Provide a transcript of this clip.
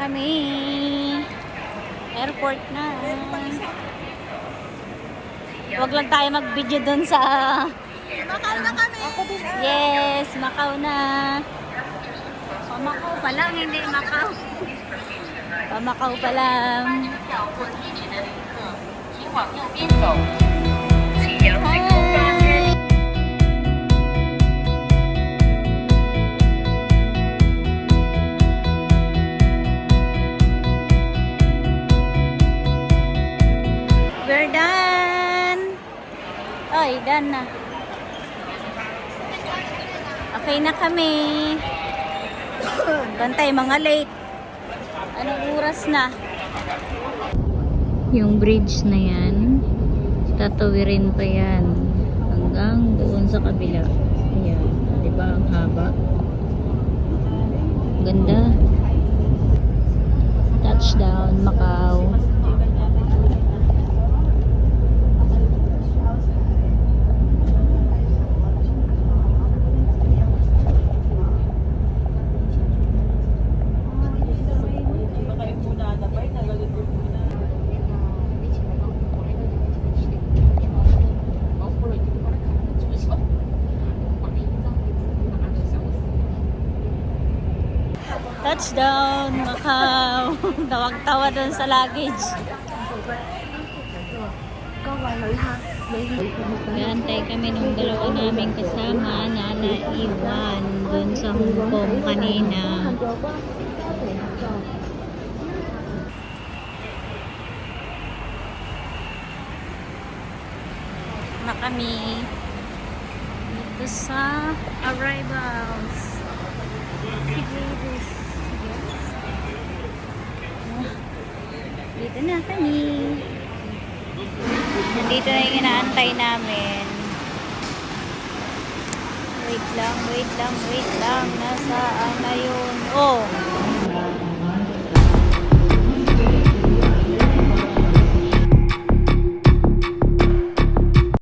kami. Airport na. Huwag lang tayo mag-video dun sa... Macau na kami. Yes, Macau na. Macau pa lang, hindi Macau. Macau pa lang. We're done. Ay, done na. Okay na kami. Bantay, mga late. Anong oras na? Yung bridge na yan, tatawirin pa yan hanggang doon sa kabila. Ayan, diba ang haba? Ganda. Touchdown, Macau. Touchdown, Macau. Tawag-tawa dun sa luggage. Gantay kami nung dalawa naming kasama na naiwan dun sa Hong Kong kanina. Na kami dito sa arrivals. Dito na kami. Nandito na yung inaantay namin. Wait lang. Nasaan na yun? Oh!